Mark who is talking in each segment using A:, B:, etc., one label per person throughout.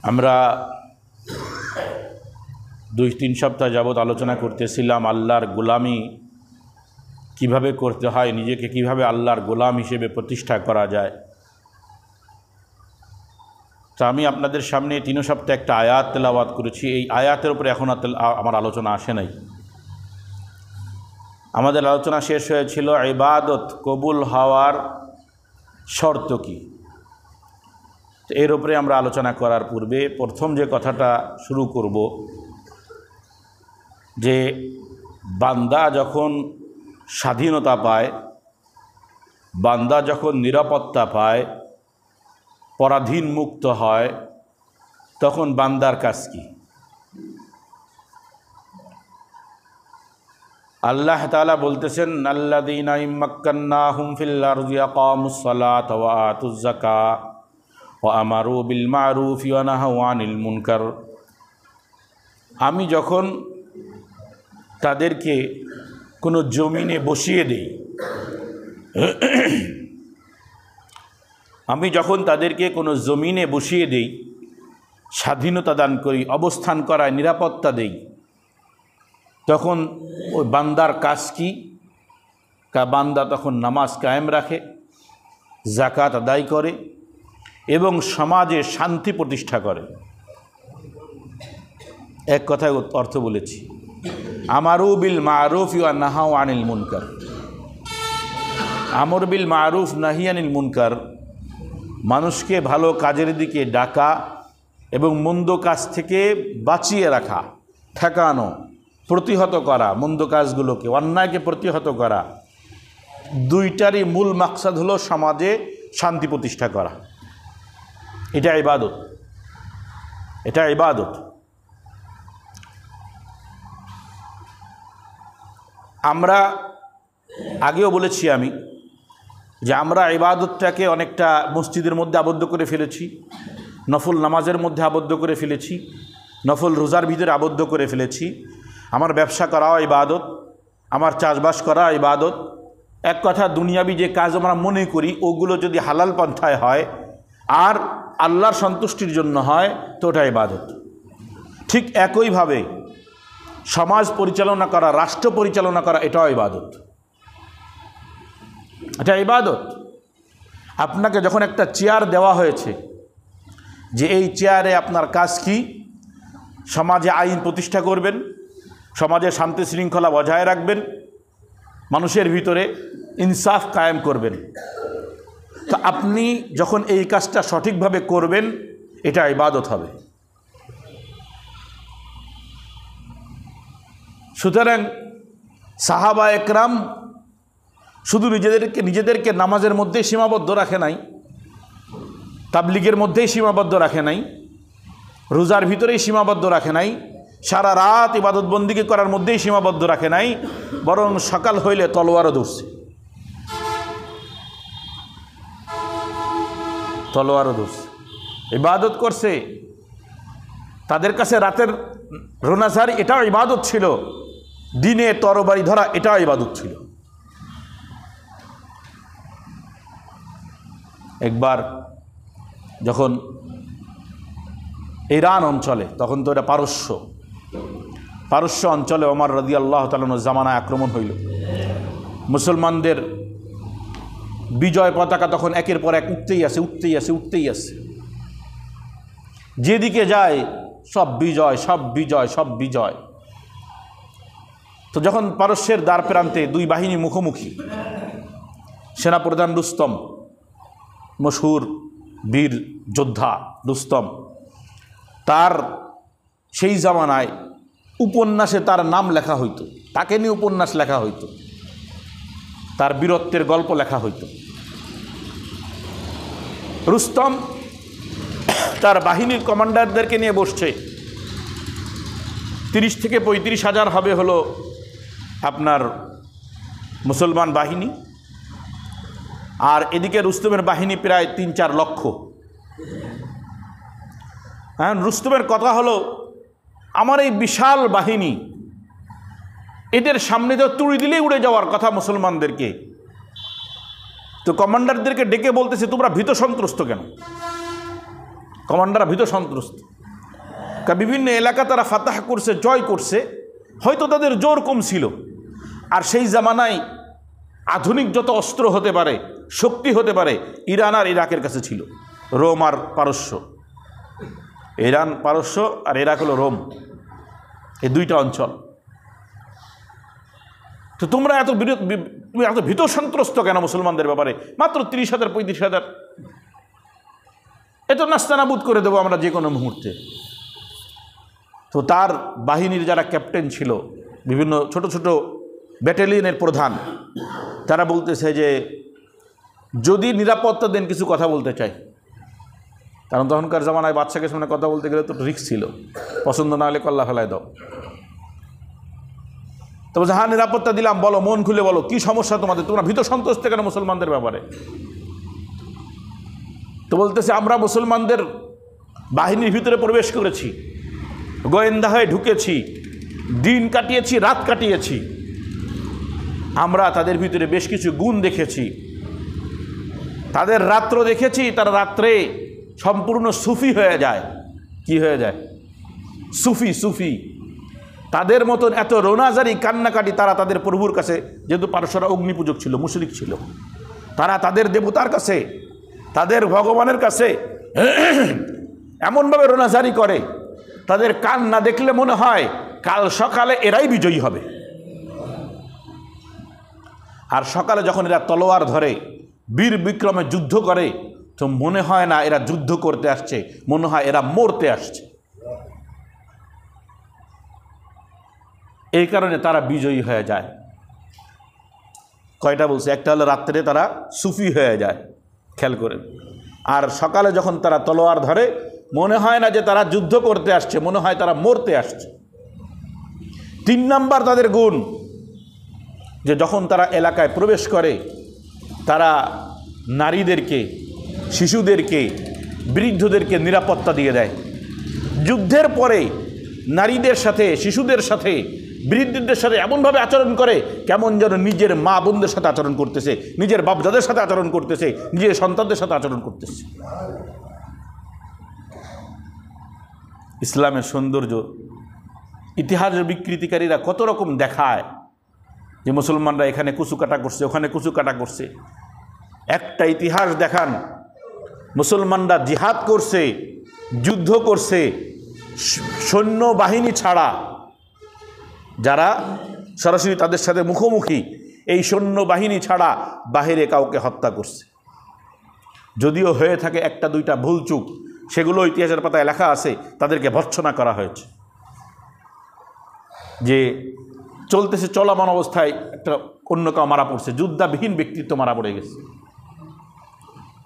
A: আমরা 2-3 সপ্তাহ যাবৎ আলোচনা করতেছিলাম আল্লাহর গোলামি কিভাবে করতে হয়, নিজেকে কিভাবে আল্লাহর গোলাম হিসেবে প্রতিষ্ঠা করা যায়। তো আমি আপনাদের সামনে 3 সপ্তাহ একটা আয়াত তেলাওয়াত করেছি। এই আয়াতের উপরে এখন আমার আলোচনা আসে নাই। আমাদের আলোচনা শেষ হয়েছিল ইবাদত কবুল হওয়ার শর্ত কী, তো এর উপরে আমরা আলোচনা করার পূর্বে প্রথম যে কথাটা শুরু করব, যে বান্দা যখন স্বাধীনতা পায়, বান্দা যখন নিরাপত্তা পায়, পরাধীন মুক্ত হয়, তখন বান্দার কাজ কি? আল্লাহ তাআলা বলতেছেন, আল্লাযীনা ইম্মাক্কান্নাহুম ফিল আরদি আকামুস সালাতা ওয়া আতুজ যাকাত ওয়া আমারু বিল মা'রুফি ওয়া নাহাউ আনিল মুনকার। আমি যখন তাদেরকে কোনো জমিনে বসিয়ে দেই, আমি যখন তাদেরকে কোনো জমিনে বসিয়ে দেই, স্বাধীনতা দান করি, অবস্থান করায় নিরাপত্তা দেই, তখন ওই বান্দার কাজ কি? বান্দা তখন নামাজ কায়েম রাখে, যাকাত আদায় করে এবং সমাজে শান্তি প্রতিষ্ঠা করে। এক কথায় অর্থ বলেছি, আমারু বিল মা'রুফ ওয়া নাহাউ আনিল মুনকার। আমর বিল মা'রুফ নাহি আনিল মুনকার, মানুষকে ভালো কাজের দিকে ডাকা এবং মন্দ কাজ থেকে বাঁচিয়ে রাখা, ঠেকানো, প্রতিহত করা, মন্দ কাজগুলোকে, অন্যায়কে প্রতিহত করা, দুইটারই মূল মাকসাদ হলো সমাজে শান্তি প্রতিষ্ঠা করা। এটা ইবাদত, এটা ইবাদত। আমরা আগেও বলেছি আমি যে আমরা ইবাদতটাকে অনেকটা মসজিদের মধ্যে আবদ্ধ করে ফেলেছি, নফল নামাজের মধ্যে আবদ্ধ করে ফেলেছি, নফল রোজার ভিতরে আবদ্ধ করে ফেলেছি। আমার ব্যবসা করাও ইবাদত, আমার চাষবাস করা ইবাদত। এক কথা, দুনিয়াবি যে কাজ আমরা মনে করি ওগুলো যদি হালাল পন্থায় হয় আর আল্লাহর সন্তুষ্টির জন্য হয় তো ওটা ইবাদত। ঠিক একইভাবে সমাজ পরিচালনা করা, রাষ্ট্র পরিচালনা করা, এটাও ইবাদত, এটা ইবাদত। আপনাকে যখন একটা চেয়ার দেওয়া হয়েছে যে এই চেয়ারে আপনার কাজ কি? সমাজে আইন প্রতিষ্ঠা করবেন, সমাজে শান্তি শৃঙ্খলা বজায় রাখবেন, মানুষের ভিতরে ইনসাফ কায়েম করবেন। তো আপনি যখন এই কাজটা সঠিকভাবে করবেন, এটা ইবাদত হবে। সুতরাং সাহাবা একরাম শুধু নিজেদেরকে নামাজের মধ্যেই সীমাবদ্ধ রাখে নাই, তাবলিগের মধ্যেই সীমাবদ্ধ রাখে নাই, রোজার ভিতরেই সীমাবদ্ধ রাখে নাই, সারা রাত ইবাদত বন্দিগি করার মধ্যেই সীমাবদ্ধ রাখে নাই, বরং সকাল হইলে তলোয়ারও ধরছে, তলোয়ারও ধরছে, ইবাদত করছে। তাদের কাছে রাতের রোনাজারি এটাও ইবাদত ছিল, দিনে তরবারি ধরা এটাও ইবাদত ছিল। একবার যখন ইরান অঞ্চলে, তখন তো এটা পারস্য অঞ্চলে ওমর রাদিয়াল্লাহু তাআলা আনহুর জামানায় আক্রমণ হইল। মুসলমানদের বিজয় পতাকা তখন একের পর এক উঠতেই আছে। যেদিকে যায় সব বিজয়। তো যখন পারস্যের দ্বার প্রান্তে দুই বাহিনী মুখোমুখি, সেনাপ্রধান রুস্তম, মশহুর বীর যোদ্ধা রুস্তম, তার সেই জামানায় উপন্যাসে তার নাম লেখা হইতো, তাকে নিয়ে উপন্যাস লেখা হইতো, তার বীরত্বের গল্প লেখা হইতো। রুস্তম তার বাহিনীর কমান্ডারদেরকে নিয়ে বসছে, 30 থেকে 35 হাজার হবে হলো আপনার মুসলমান বাহিনী, আর এদিকে রুস্তমের বাহিনী প্রায় 3-4 লক্ষ। হ্যাঁ, রুস্তমের কথা হলো, আমার এই বিশাল বাহিনী, এদের সামনে তো তুড়ি দিলেই উড়ে যাওয়ার কথা মুসলমানদেরকে। তো কমান্ডারদেরকে ডেকে বলতেছে, তোমরা ভীত সন্ত্রস্ত কেন? কমান্ডাররা ভীত সন্ত্রস্ত। বিভিন্ন এলাকা তারা ফাতাহ করছে, জয় করছে, হয়তো তাদের জোর কম ছিল। আর সেই জামানায় আধুনিক যত অস্ত্র হতে পারে, শক্তি হতে পারে, ইরান আর ইরাকের কাছে ছিল, রোম আর পারস্য। ইরান পারস্য আর ইরাক হলো রোম, এই দুইটা অঞ্চল। তো তোমরা এত ভীত সন্ত্রস্ত কেন মুসলমানদের ব্যাপারে? মাত্র 30,000 35,000, এত নাস্তানাবুদ করে দেবো আমরা যে কোনো মুহূর্তে। তো তার বাহিনীর যারা ক্যাপ্টেন ছিল, বিভিন্ন ছোট ছোট ব্যাটালিয়নের প্রধান, তারা বলতেছে যে যদি নিরাপত্তা দেন কিছু কথা বলতে চাই। কারণ তখনকার জামানায় বাচ্চাকে সামনে কথা বলতে গেলে তো রিস্ক ছিল, পছন্দ না হলে কল্লা ফেলায় দাও। তো বলছে হ্যাঁ নিরাপত্তা দিলাম, বলো, মন খুলে বলো, কি সমস্যা তোমাদের, তোমরা ভীত সন্ত্রস্ত কেন মুসলমানদের ব্যাপারে? তো বলতেছে আমরা মুসলমানদের বাহিনীর ভিতরে প্রবেশ করেছি, গোয়েন্দা হয়ে ঢুকেছি, দিন কাটিয়েছি, রাত কাটিয়েছি, আমরা তাদের ভিতরে বেশ কিছু গুণ দেখেছি। তাদের রাত্র দেখেছি, তারা রাত্রে সম্পূর্ণ সুফি হয়ে যায়। কি হয়ে যায়? সুফি। সুফি তাদের মতন এত রোনাজারি কান্নাকাটি তারা তাদের প্রভুর কাছে, যেহেতু পারস্যরা অগ্নিপূজক ছিল, মুশরিক ছিল, তারা তাদের দেবতার কাছে, তাদের ভগবানের কাছে এমনভাবে রোনাজারি করে, তাদের কান্না দেখলে মনে হয় কাল সকালে এরাই বিজয়ী হবে। আর সকালে যখন এরা তলোয়ার ধরে বীর বিক্রমে যুদ্ধ করে, তো মনে হয় না এরা যুদ্ধ করতে আসছে, মনে হয় এরা মরতে আসছে। এই কারণে তারা বিজয়ী হয়ে যায়। কয়টা বলছে? একটা হলো রাত্রে তারা সুফি হয়ে যায়, খেয়াল করেন। আর সকালে যখন তারা তলোয়ার ধরে, মনে হয় না যে তারা যুদ্ধ করতে আসছে, মনে হয় তারা মরতে আসছে। 3 নাম্বার তাদের গুণ, যে যখন তারা এলাকায় প্রবেশ করে, তারা নারীদেরকে, শিশুদেরকে, বৃদ্ধদেরকে নিরাপত্তা দিয়ে দেয়। যুদ্ধের পরে নারীদের সাথে, শিশুদের সাথে, বৃদ্ধদের সাথে এমনভাবে আচরণ করে কেমন যেন নিজের মা বোনদের সাথে আচরণ করতেছে, নিজের বাপদাদের সাথে আচরণ করতেছে, নিজের সন্তানদের সাথে আচরণ করতেছে। ইসলামের সৌন্দর্য ইতিহাসের বিকৃতিকারীরা কত রকম দেখায়, যে মুসলমানরা এখানে কুচুকাটা করছে, ওখানে কুচুকাটা করছে। একটা ইতিহাস দেখান, মুসলমানরা জিহাদ করছে, যুদ্ধ করছে, সৈন্যবাহিনী ছাড়া, যারা সরাসরি তাদের সাথে মুখোমুখি, এই সৈন্যবাহিনী ছাড়া বাহিরে কাউকে হত্যা করছে। যদিও হয়ে থাকে একটা দুইটা ভুলচুক, সেগুলো ইতিহাসের পাতায় লেখা আছে, তাদেরকে ভর্ৎসনা করা হয়েছে। যে চলতেছে, চলমান অবস্থায় একটা অন্য কেউ মারা পড়ছে, যুদ্ধাবিহীন ব্যক্তিত্ব মারা পড়ে গেছে।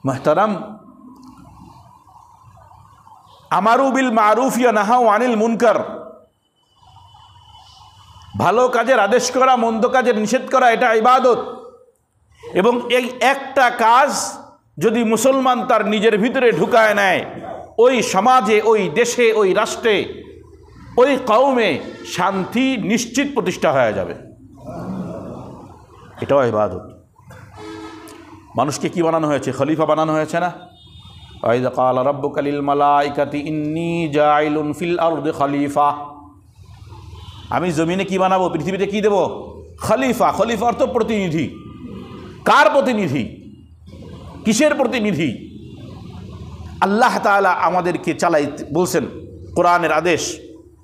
A: মুহতারাম, আমারু বিল মারুফ ওয়া নাহাউ আনিল মুনকার, ভালো কাজের আদেশ করা, মন্দ কাজের নিষেধ করা, এটা ইবাদত। এবং এই একটা কাজ যদি মুসলমান তার নিজের ভিতরে ঢুকায় নেয়, ওই সমাজে, ওই দেশে, ওই রাষ্ট্রে, ওই কওমে শান্তি নিশ্চিত প্রতিষ্ঠা হয়ে যাবে। এটাও ইবাদত। মানুষকে কি বানানো হয়েছে? খলিফা বানানো হয়েছে না? ওয়াইযা ক্বালা রাব্বুকা লিল মালাইকাতি ইন্নী জাইলুন ফিল আরদি খলিফা, আমি জমিনে কি বানাবো, পৃথিবীতে কি দেব? খলিফা। খলিফা অর্থ প্রতিনিধি। কার প্রতিনিধি? কিসের প্রতিনিধি? আল্লাহ তাআলা আমাদেরকে চালাই বলছেন, কোরআনের আদেশ,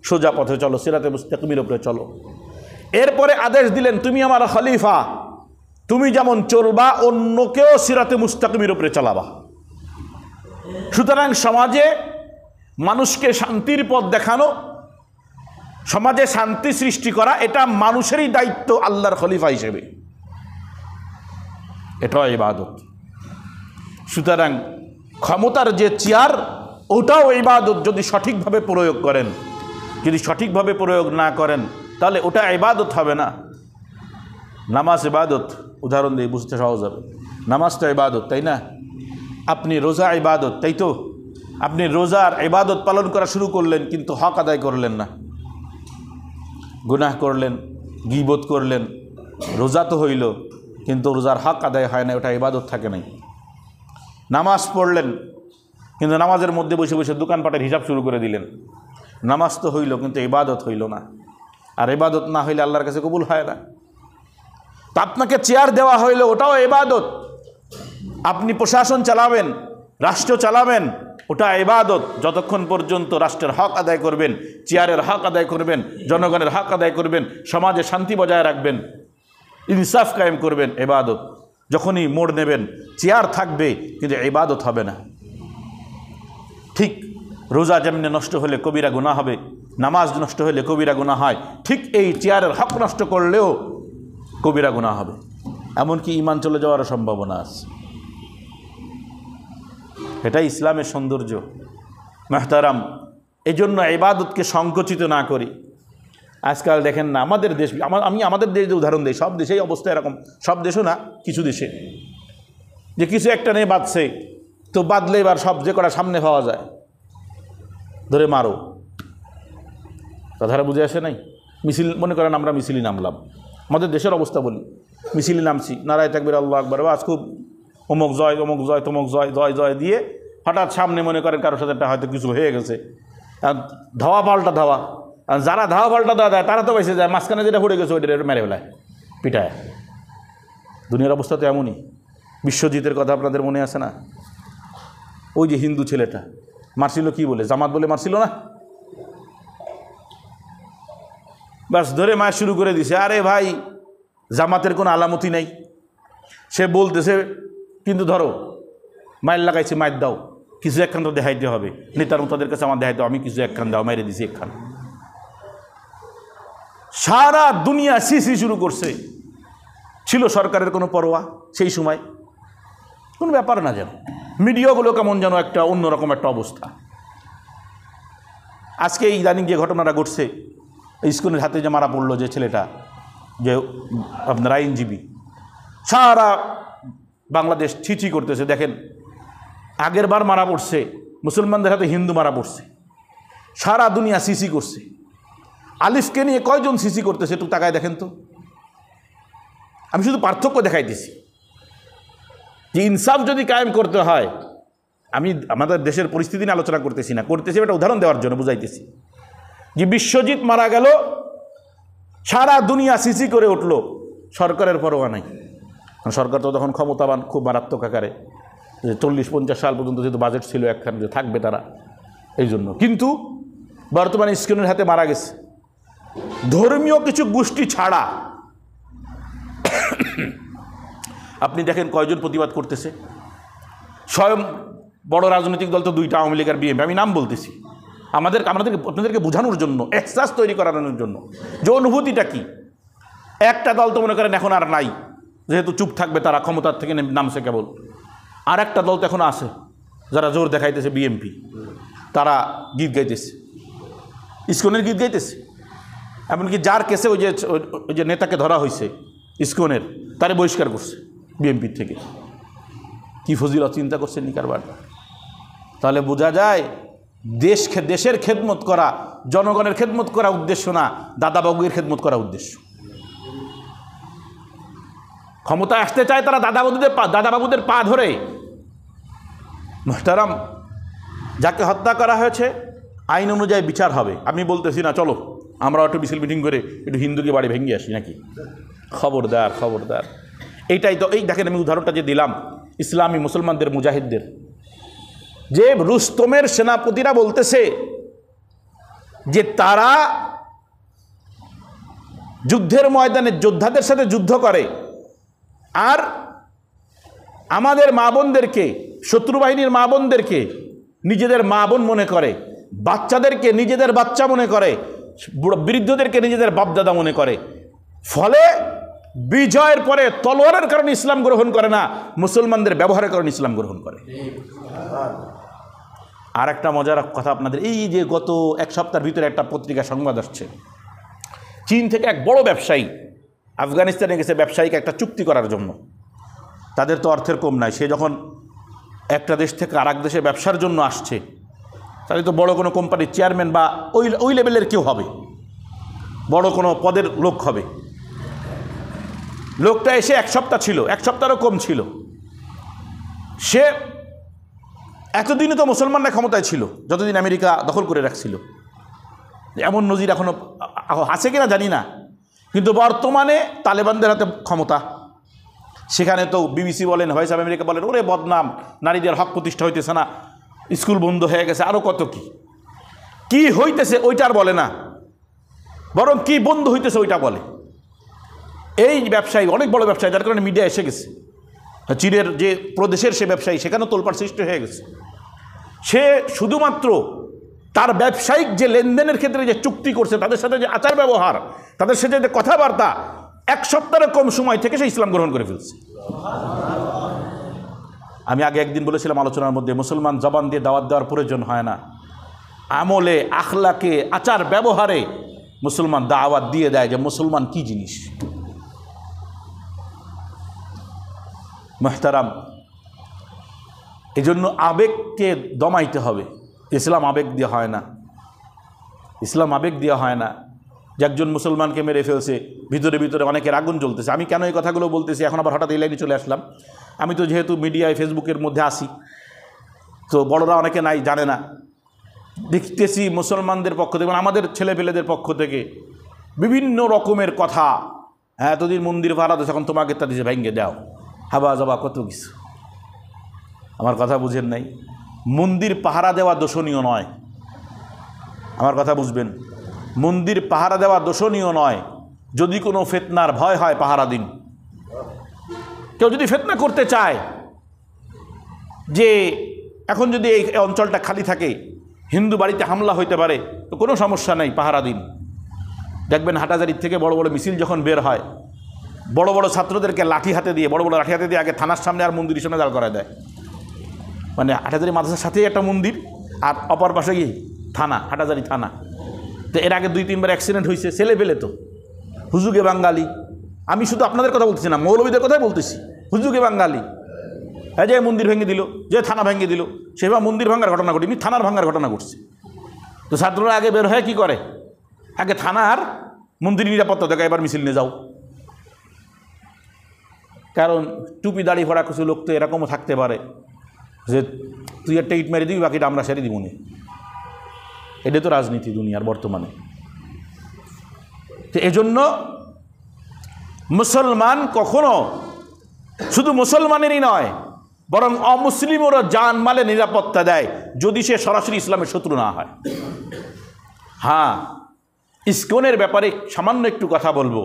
A: সোজা পথে চলো, সিরাতে মুস্তাকিমের উপরে চলো। এরপরে আদেশ দিলেন, তুমি আমার খলিফা, তুমি যেমন চলবা অন্যকেও সিরাতে মুস্তাকিমের উপরে চালাবা। সুতরাং সমাজে মানুষকে শান্তির পথ দেখানো, সমাজে শান্তি সৃষ্টি করা, এটা মানুষেরই দায়িত্ব আল্লাহর খলিফা হিসেবে। এটাও ইবাদত। সুতরাং ক্ষমতার যে চেয়ার, ওটাও ইবাদত যদি সঠিকভাবে প্রয়োগ করেন। যদি সঠিকভাবে প্রয়োগ না করেন, তাহলে ওটা ইবাদত হবে না। নামাজ ইবাদত, উদাহরণ দিয়ে বুঝতে সহজ হবে। নামাজটা ইবাদত, তাই না? আপনি রোজা ইবাদত, তাই তো? আপনি রোজার ইবাদত পালন করা শুরু করলেন, কিন্তু হক আদায় করলেন না, গুনাহ করলেন, গীবত করলেন। রোজা তো হইল, কিন্তু রোজার হক আদায় হয় না, ওটা ইবাদত থাকে নাই। নামাজ পড়লেন, কিন্তু নামাজের মধ্যে বসে বসে দোকানপাটের হিসাব শুরু করে দিলেন। নামাজ তো হইল কিন্তু ইবাদত হইল না, আর ইবাদত না হইলে আল্লাহর কাছে কবুল হয় না। তা আপনাকে চেয়ার দেওয়া হইলো ওটাও ইবাদত, আপনি প্রশাসন চালাবেন, রাষ্ট্র চালাবেন, ওটা ইবাদত। যতক্ষণ পর্যন্ত রাষ্ট্রের হক আদায় করবেন, চেয়ারের হক আদায় করবেন, জনগণের হক আদায় করবেন, সমাজে শান্তি বজায় রাখবেন, ইনসাফ কায়েম করবেন, ইবাদত। যখনই মোড় নেবেন চেয়ার থাকবে কিন্তু ইবাদত হবে না। ঠিক রোজা যেমনি নষ্ট হলে কবিরা গুনাহ হবে, নামাজ নষ্ট হলে কবিরা গুনাহ হয়, ঠিক এই চেয়ারের হক নষ্ট করলেও কবিরা গুনাহ হবে, এমনকি ঈমান চলে যাওয়ারও সম্ভাবনা আছে। এটাই ইসলামের সৌন্দর্য মুহতারাম। এই জন্য ইবাদতকে সংকুচিত না করি। আজকাল দেখেন না আমাদের দেশ, আমি আমাদের দেশ উদাহরণ দিই, সব দেশেই অবস্থা এরকম, সব দেশও না, কিছু দেশে যে কিছু একটা নিয়ে বাঁধছে, তো বাঁধলে এবার সব যে কটা সামনে পাওয়া যায় ধরে মারো। কথাটা বুঝে আসে নাই? মিছিল, মনে করেন আমরা মিছিলই নামলাম, আমাদের দেশের অবস্থা বলি, মিছিলই নামছি, নারায়ে তাকবীর আল্লাহু আকবার, আজ খুব অমুক জয়, অমুক জয়, তমুক জয়, জয় জয় দিয়ে হঠাৎ সামনে মনে করেন কারোর সাথে একটা হয়তো কিছু হয়ে গেছে, ধাওয়া পাল্টা ধাওয়া, আর যারা ধাওয়া পাল্টা দেওয়া দেয় তারা তো বেঁচে যায়, মাঝখানে যেটা পড়ে গেছে ওইটা মেরে ফেলায়, পিটায়। দুনিয়ার অবস্থা তো এমনই। বিশ্বজিতের কথা আপনাদের মনে আছে না? ওই যে হিন্দু ছেলেটা মারছিল, কি বলে, জামাত বলে মারছিল না, বাস ধরে মায়ের শুরু করে দিছে। আরে ভাই, জামাতের কোনো আলামতি নেই, সে বলতেছে কিন্তু ধরো মায়ের লাগাইছে, মায়ের দাও, কিছু একখান তো দেখাইতে হবে, নেতার তাদের কাছে আমার দেখাইতে, আমি কিছু একখান দাও, মাইরে দিছি একখান। সারা দুনিয়া সিসি শুরু করছে। ছিল সরকারের কোনো পরোয়া সেই সময়? কোনো ব্যাপার না, যেন মিডিয়াগুলো কেমন যেন একটা অন্যরকম একটা অবস্থা। আজকে এই ইদানিং যে ঘটনাটা ঘটছে, স্কুলের হাতে যে মারা পড়লো যে ছেলেটা, যে আপনার আইনজীবী, সারা বাংলাদেশ ছিচি করতেছে। দেখেন আগের বার মারা পড়ছে মুসলমানদের হাতে, হিন্দু মারা পড়ছে, সারা দুনিয়া সিসি করছে। আলিফকে নিয়ে কয়জন সিসি করতেছে একটু তাকায় দেখেন তো। আমি শুধু পার্থক্য দেখাইতেছি যে ইনসাফ যদি কায়েম করতে হয়, আমি আমাদের দেশের পরিস্থিতি নিয়ে আলোচনা করতেছি না, করতেছি একটা উদাহরণ দেওয়ার জন্য বুঝাইতেছি যে বিশ্বজিৎ মারা গেল, সারা দুনিয়া সিসি করে উঠল, সরকারের পরোয়া নাই। সরকার তো তখন ক্ষমতাবান, খুব মারাত্মক আকারে, যে 40-50 সাল পর্যন্ত যেহেতু বাজেট ছিল একখান যে থাকবে তারা, এই জন্য। কিন্তু বর্তমানে স্কুলের হাতে মারা গেছে, ধর্মীয় কিছু গোষ্ঠী ছাড়া আপনি দেখেন কয়জন প্রতিবাদ করতেছে। স্বয়ং বড় রাজনৈতিক দল তো দুইটা, আওয়ামী লীগ আর বিএনপি, আমি নাম বলতেছি, আপনাদেরকে বোঝানোর জন্য, এহসাস তৈরি করানোর জন্য যে অনুভূতিটা কি। একটা দল তো মনে করেন এখন আর নাই, যেহেতু চুপ থাকবে তারা, ক্ষমতার থেকে নামছে কেবল। আর একটা দল তো এখন আছে যারা জোর দেখাইতেছে, বিএনপি, তারা গীত গাইতেছে, ইসকনের গীত গাইতেছে। এমনকি যার কেসে ওই যে নেতাকে ধরা হয়েছে ইসকনের, তারে বহিষ্কার করছে বিএনপির থেকে। কি ফজিলত চিন্তা করছেন নি কারবার? তাহলে বোঝা যায় দেশের খেদমত করা, জনগণের খেদমত করা উদ্দেশ্য না, দাদাবাবুদের খেদমত করা উদ্দেশ্য। ক্ষমতায় আসতে চায় তারা দাদাবাবুদের পা ধরে। মুহতারাম, যাকে হত্যা করা হয়েছে আইন অনুযায়ী বিচার হবে। আমি বলতেছি না চলো আমরা একটু মিছিল মিটিং করে একটু হিন্দুকে বাড়ি ভেঙে আসি নাকি, খবরদার খবরদার। এইটাই তো, এই দেখেন আমি উদাহরণটা যে দিলাম ইসলামী মুসলমানদের, মুজাহিদদের, যে রুস্তমের সেনাপতিরা বলতেছে যে তারা যুদ্ধের ময়দানে যোদ্ধাদের সাথে যুদ্ধ করে, আর আমাদের মা বোনদেরকে, শত্রু বাহিনীর মা বোনদেরকে নিজেদের মা বোন মনে করে, বাচ্চাদেরকে নিজেদের বাচ্চা মনে করে, বৃদ্ধদেরকে নিজেদের বাপদাদা মনে করে। ফলে বিজয়ের পরে তলোয়ারের কারণে ইসলাম গ্রহণ করে না, মুসলমানদের ব্যবহারের কারণে ইসলাম গ্রহণ করে। আর একটা মজার কথা আপনাদের, এই যে গত এক সপ্তাহের ভিতরে একটা পত্রিকা সংবাদ আসছে, চীন থেকে এক বড় ব্যবসায়ী আফগানিস্তানে গেছে ব্যবসায়ীকে একটা চুক্তি করার জন্য। তাদের তো অর্থের কম নাই, সে যখন একটা দেশ থেকে আর এক দেশে ব্যবসার জন্য আসছে, তাহলে তো বড় কোনো কোম্পানির চেয়ারম্যান বা ওই লেভেলের কেউ হবে, বড় কোনো পদের লোক হবে। লোকটা এসে এক সপ্তাহ ছিল, এক সপ্তাহেরও কম ছিল। সে এতদিনই তো মুসলমানরা ক্ষমতায় ছিল, যতদিন আমেরিকা দখল করে রাখছিল। এমন নজির এখনও আছে কিনা জানি না, কিন্তু বর্তমানে তালেবানদের হাতে ক্ষমতা। সেখানে তো বিবিসি বলেন, ভয়েস অফ আমেরিকা বলেন, ওরে বদনাম, নারীদের হক প্রতিষ্ঠা হইতেছে না, স্কুল বন্ধ হয়ে গেছে, আরও কত কি হইতেছে ওইটা আর বলে না, বরং কি বন্ধ হইতেছে ওইটা বলে। এই ব্যবসায়ী অনেক বড় ব্যবসায়ী, যার কারণে মিডিয়া এসে গেছে। চীনের যে প্রদেশের সে ব্যবসায়ী, সেখানেও তোলপাড় সৃষ্টি হয়ে গেছে। সে শুধুমাত্র তার ব্যবসায়িক যে লেনদেনের ক্ষেত্রে যে চুক্তি করছে, তাদের সাথে যে আচার ব্যবহার, তাদের সাথে যে কথাবার্তা, এক সপ্তাহের কম সময় থেকে সে ইসলাম গ্রহণ করে ফেলছে। আমি আগে একদিন বলেছিলাম আলোচনার মধ্যে, মুসলমান জবান দিয়ে দাওয়াত দেওয়ার প্রয়োজন হয় না, আমলে, আখলাকে, আচার ব্যবহারে মুসলমান দাওয়াত দিয়ে দেয় যে মুসলমান কি জিনিস। মুহতারাম, এই জন্য আবেগকে দমাইতে হবে। ইসলাম আবেগ দিয়ে হয় না, ইসলাম আবেগ দিয়ে হয় না। যে একজন মুসলমানকে মেরে ফেলছে, ভিতরে ভিতরে অনেকের আগুন জ্বলতেছে। আমি কেন এই কথাগুলো বলতেছি, এখন আবার হঠাৎ এই লাইনে চলে আসলাম। আমি তো যেহেতু মিডিয়ায়, ফেসবুকের মধ্যে আসি, তো বড়রা অনেকে নাই, জানে না। দেখতেছি মুসলমানদের পক্ষ থেকে, আমাদের ছেলেপেলেদের পক্ষ থেকে বিভিন্ন রকমের কথা। হ্যাঁ, এতদিন মন্দির ভাড়া দিয়েছে, এখন তোমাকে তা দিয়েছে ভেঙ্গে দাও, হাবা যাবা কত কিছু। আমার কথা বুঝেন নাই? মন্দির পাহারা দেওয়া দোষণীয় নয়, আমার কথা বুঝবেন। মন্দির পাহারা দেওয়া দোষণীয় নয়। যদি কোনো ফিতনার ভয় হয়, পাহারা দিন। কেউ যদি ফিতনা করতে চায় যে এখন যদি এই অঞ্চলটা খালি থাকে, হিন্দু বাড়িতে হামলা হইতে পারে, তো কোনো সমস্যা নেই, পাহারা দিন। দেখবেন হাটাজারির থেকে বড় বড় মিছিল যখন বের হয়, বড় বড় ছাত্রদেরকে লাঠি হাতে দিয়ে, বড় বড় লাঠি হাতে দিয়ে আগে থানার সামনে আর মন্দিরের সামনে দাঁড় করায় দেয়। মানে হাটাজারি মাদ্রাসার সাথেই একটা মন্দির, আর অপর পাশে গিয়ে থানা, হাটাজারি থানা। তো এর আগে 2-3 বার অ্যাক্সিডেন্ট হয়েছে, ছেলে পেলে তো হুজুগে বাঙালি। আমি শুধু আপনাদের কথা বলতেছি না, মৌলবীদের কথাই বলতেছি। হুজুগে বাঙালি, হ্যাঁ, যে মন্দির ভেঙে দিল, যে থানা ভেঙে দিল। সেভাবে মন্দির ভাঙার ঘটনা ঘটেনি, থানার ভাঙার ঘটনা ঘটছে। তো ছাত্ররা আগে বের হয়ে কী করে, আগে থানার মন্দির নিরাপত্তা দেখে এবার মিছিল নিয়ে যাও। কারণ টুপি দাড়ি ভরা কিছু লোক তো এরকমও থাকতে পারে যে তুই একটা ইট মেরে দিবি, বাকিটা আমরা সেরে দিব না। এটা তো রাজনীতি দুনিয়ার বর্তমানে। তো এজন্য মুসলমান কখনো শুধু মুসলমানেরই নয়, বরং অমুসলিমেরও জানমালে নিরাপত্তা দেয়, যদি সে সরাসরি ইসলামের শত্রু না হয়। হ্যাঁ, ইসকনের ব্যাপারে সামান্য একটু কথা বলবো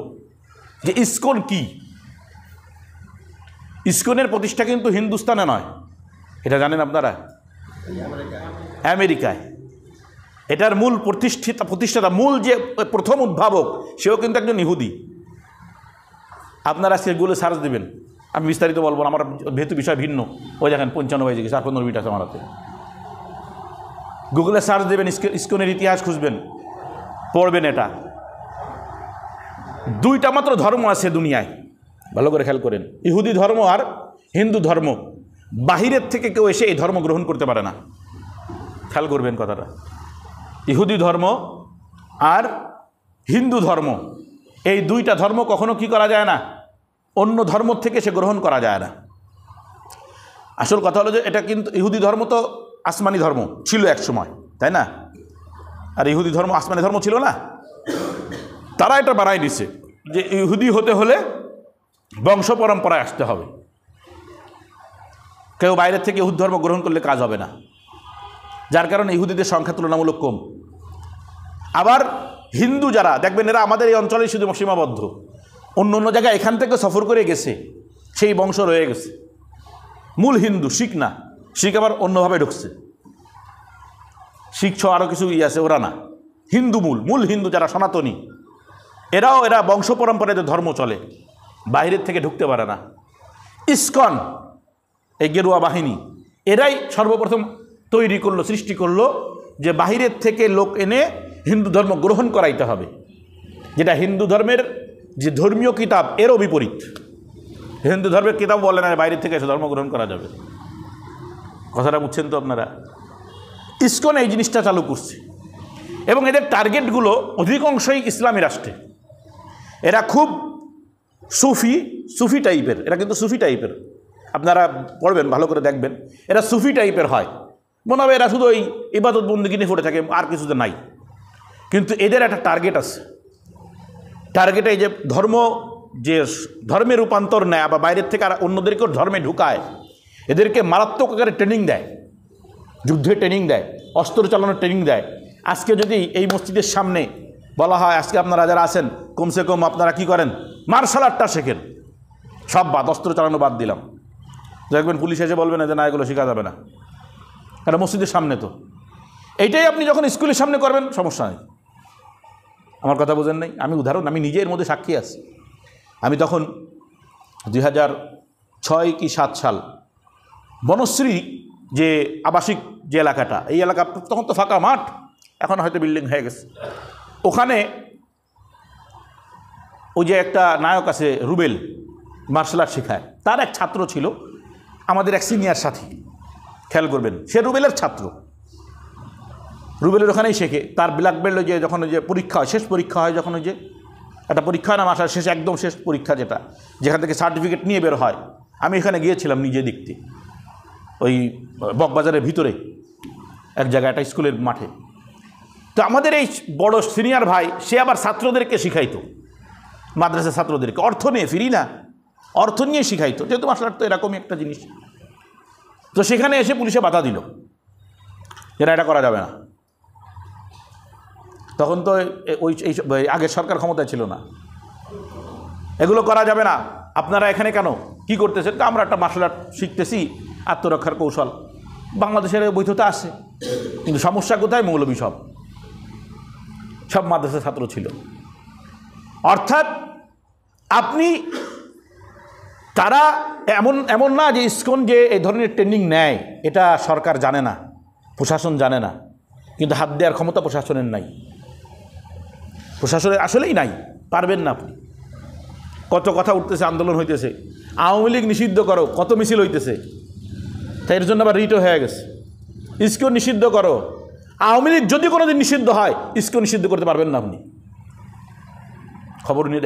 A: যে ইসকন কি। ইসকনের প্রতিষ্ঠা কিন্তু হিন্দুস্তানে নয়, এটা জানেন আপনারা, আমেরিকায়। এটার মূল প্রতিষ্ঠাতা, মূল যে প্রথম উদ্ভাবক, সেও কিন্তু একজন ইহুদি। আপনারা সেগুলো সার্চ দেবেন, আমি বিস্তারিত বলবো না, আমার যেহেতু বিষয় ভিন্ন। ওই দেখেন 95 হয়ে গেছে, আর 15 মিনিট আছে আমার হাতে। গুগলে সার্চ দেবেন, ইসকনের ইতিহাস খুঁজবেন, পড়বেন। এটা 2টা মাত্র ধর্ম আছে দুনিয়ায়, ভালো করে খেয়াল করেন, ইহুদি ধর্ম আর হিন্দু ধর্ম। বাহিরের থেকে কেউ এসে এই ধর্ম গ্রহণ করতে পারে না, খেয়াল করবেন কথাটা। ইহুদি ধর্ম আর হিন্দু ধর্ম, এই 2টা ধর্ম কখনো কি করা যায় না, অন্য ধর্ম থেকে সে গ্রহণ করা যায় না। আসল কথা হলো যে এটা কিন্তু ইহুদি ধর্ম তো আসমানি ধর্ম ছিল এক সময়, তাই না? আর ইহুদি ধর্ম আসমানি ধর্ম ছিল না। তারা এটা বাড়াই দিছে যে ইহুদি হতে হলে বংশ পরম্পরায় আসতে হবে, কেউ বাইরের থেকে ইহুদি ধর্ম গ্রহণ করলে কাজ হবে না। যার কারণে ইহুদিদের সংখ্যা তুলনামূলক কম। আবার হিন্দু যারা দেখবেন, এরা আমাদের এই অঞ্চলে শুধু সীমাবদ্ধ, অন্য অন্য জায়গায় এখান থেকে সফর করে গেছে, সেই বংশ রয়ে গেছে। মূল হিন্দু, শিখ না, শিখ আবার অন্যভাবে ঢুকছে। শিখ আরও কিছু আছে, ওরা না, হিন্দু মূল হিন্দু যারা সনাতনী, এরা বংশ পরম্পরায় যে ধর্ম চলে, বাইরের থেকে ঢুকতে পারে না। ইসকন, এই গেরুয়া বাহিনী, এরাই সর্বপ্রথম তৈরি করলো, সৃষ্টি করলো যে বাহিরের থেকে লোক এনে হিন্দু ধর্ম গ্রহণ করাইতে হবে, যেটা হিন্দু ধর্মের যে ধর্মীয় কিতাব এরও বিপরীত। হিন্দু ধর্মের কিতাব বলে না বাইরের থেকে এসে ধর্ম গ্রহণ করা যাবে। কথাটা বুঝছেন তো আপনারা? ইসকন এই জিনিসটা চালু করছে, এবং এদের টার্গেটগুলো অধিকাংশই ইসলামী রাষ্ট্রে। এরা খুব সুফি টাইপের, এরা কিন্তু সুফি টাইপের। আপনারা পড়বেন, ভালো করে দেখবেন, এরা সুফি টাইপের হয়। মনে হবে এরা শুধু ওই ইবাদত বন্দেগী নিয়ে পড়ে থাকে, আর কিছুতে নাই। কিন্তু এদের একটা টার্গেট আছে। টার্গেট এই যে ধর্মে রূপান্তর নেয় বা বাইরের থেকে আর অন্যদেরকেও ধর্মে ঢুকায়, এদেরকে মারাত্মক আকারে ট্রেনিং দেয়, যুদ্ধে ট্রেনিং দেয়, অস্ত্র চালানোর ট্রেনিং দেয়। আজকে যদি এই মসজিদের সামনে বলা হয় আজকে আপনারা যারা আছেন কমসে কম আপনারা কি করেন, মার্শাল আর্টটা শেখেন, সব বাদ, অস্ত্র চালানো বাদ দিলাম, দেখবেন পুলিশ এসে বলবে না যে না এগুলো শেখা যাবে না, কারণ মসজিদের সামনে তো। এইটাই আপনি যখন স্কুলের সামনে করবেন সমস্যা নেই। আমার কথা বোঝেন নাই? আমি উদাহরণ, আমি নিজে এর মধ্যে সাক্ষী আছি। আমি তখন 2006 কি 7 সাল বনশ্রী যে আবাসিক যে এলাকাটা, এই এলাকা তখন তো ফাঁকা মাঠ, এখন হয়তো বিল্ডিং হয়ে গেছে। ওখানে ওই যে একটা নায়ক আছে রুবেল, মার্শাল আর্ট শেখায়, তার এক ছাত্র ছিল আমাদের এক সিনিয়র সাথী, খেয়াল করবেন, সে রুবেলের ছাত্র, রুবেলের ওখানেই শেখে। তার ব্ল্যাক বেল্ট ওই যে যখন ওই যে পরীক্ষা হয়, শেষ পরীক্ষা হয়, যখন ওই যে একটা পরীক্ষা হয় না মাসের শেষ, একদম শেষ পরীক্ষা যেটা, যেখান থেকে সার্টিফিকেট নিয়ে বের হয়, আমি এখানে গিয়েছিলাম নিজে দেখতে, ওই বকবাজারের ভিতরে এক জায়গায় একটা স্কুলের মাঠে। তো আমাদের এই বড় সিনিয়র ভাই সে আবার ছাত্রদেরকে শিখাইতো, মাদ্রাসা ছাত্রদেরকে, অর্থ নিয়ে, ফিরি না, অর্থ নিয়ে শিখাইতো, যেহেতু মার্শাল আর্ট তো এরকমই একটা জিনিস। তো সেখানে এসে পুলিশে বাধা দিল যে না এটা করা যাবে না। তখন তো এই আগের সরকার ক্ষমতায় ছিল না, এগুলো করা যাবে না, আপনারা এখানে কেন কি করতেছেন? আমরা একটা মার্শাল আর্ট শিখতেছি, আত্মরক্ষার কৌশল, বাংলাদেশের বৈধতা আছে, কিন্তু সমস্যা কোথায়? মৌলবী সব মাদ্রাসা ছাত্র ছিল। অর্থাৎ আপনি তারা এমন না যে ইসকন যে এই ধরনের ট্রেনিং নেয় এটা সরকার জানে না, প্রশাসন জানে না, কিন্তু হাত দেওয়ার ক্ষমতা প্রশাসনের নাই, প্রশাসনের আসলেই নাই, পারবেন না আপনি। কত কথা উঠতেছে, আন্দোলন হইতেছে, আওয়ামী লীগ নিষিদ্ধ করো, কত মিছিল হইতেছে, তাই এর জন্য আবার রিটও হয়ে গেছে। ইসকন নিষিদ্ধ করো, আওয়ামী লীগ যদি কোনোদিন নিষিদ্ধ হয় ইসকন নিষিদ্ধ করতে পারবেন না আপনি, খবর নিয়ে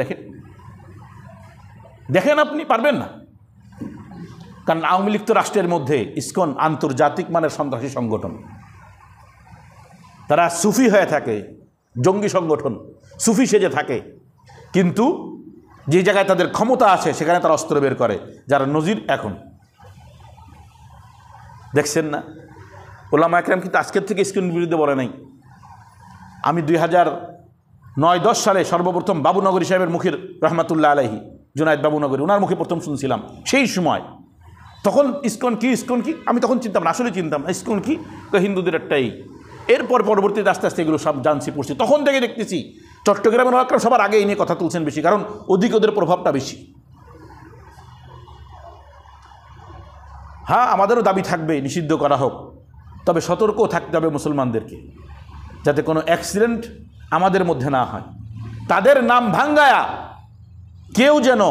A: দেখেন আপনি পারবেন না, কারণ আওয়ামী লীগ তো রাষ্ট্রের মধ্যে, ইসকন আন্তর্জাতিক মানের সন্ত্রাসী সংগঠন, তারা সুফি হয়ে থাকে, জঙ্গি সংগঠন, সুফি সেজে থাকে, কিন্তু যে জায়গায় তাদের ক্ষমতা আছে সেখানে তারা অস্ত্র বের করে, যারা নজির এখন দেখছেন না। ওলামা একরাম কিন্তু আজকের থেকে ইসকনের বিরুদ্ধে বলে নাই। আমি 2009-10 সালে সর্বপ্রথম বাবুনগরী সাহেবের মুখের, রহমাতুল্লাহ আলাইহি, জুনায়েদ বাবুনগরী, ওনার মুখে প্রথম শুনছিলাম সেই সময়। তখন ইসকন কি আমি তখন চিনতাম না, আসলে চিনতাম না ইসকন কি, হিন্দুদের একটাই। এরপর পরবর্তীতে আস্তে আস্তে এগুলো সব জানছি, পড়ছি, তখন থেকে দেখতেছি চট্টগ্রামের ওলামা সবার আগে এই নিয়ে কথা তুলছেন বেশি, কারণ ওদের প্রভাবটা বেশি। হ্যাঁ, আমাদেরও দাবি থাকবে নিষিদ্ধ করা হোক, তবে সতর্কও থাকতে হবে মুসলমানদেরকে, যাতে কোনো অ্যাক্সিডেন্ট আমাদের মধ্যে না হয়, তাদের নাম ভাঙ্গায়া কেউ যেন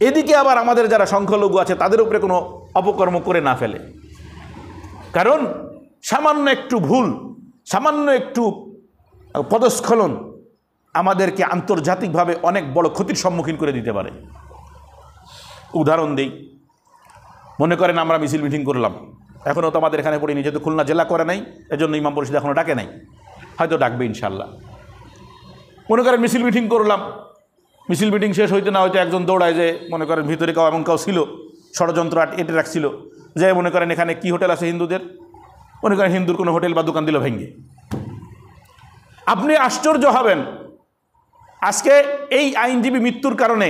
A: এদিকে আবার আমাদের যারা সংখ্যালঘু আছে তাদের উপরে কোনো অপকর্ম করে না ফেলে। কারণ সামান্য একটু ভুল, সামান্য একটু পদস্খলন আমাদেরকে আন্তর্জাতিকভাবে অনেক বড় ক্ষতির সম্মুখীন করে দিতে পারে। উদাহরণ দিই, মনে করেন আমরা মিছিল মিটিং করলাম, এখনও তো আমাদের এখানে পড়িনি, যেহেতু খুলনা জেলা করে নাই, এজন্য ইমাম পরিষদ এখনও ডাকে নাই, হয়তো ডাকবে ইনশাল্লাহ। মনে করেন মিছিল মিটিং করলাম, মিছিল মিটিং শেষ হইতে না হয়তো একজন দৌড়ায়, যে মনে করেন ভিতরে এমন কাউ ছিল ষড়যন্ত্র এঁটে রাখছিল, যে মনে করেন এখানে কি হোটেল আছে হিন্দুদের, মনে করেন হিন্দুর কোনো হোটেল বা দোকান দিল ভেঙে। আপনি আশ্চর্য হবেন, আজকে এই আইনজীবী মৃত্যুর কারণে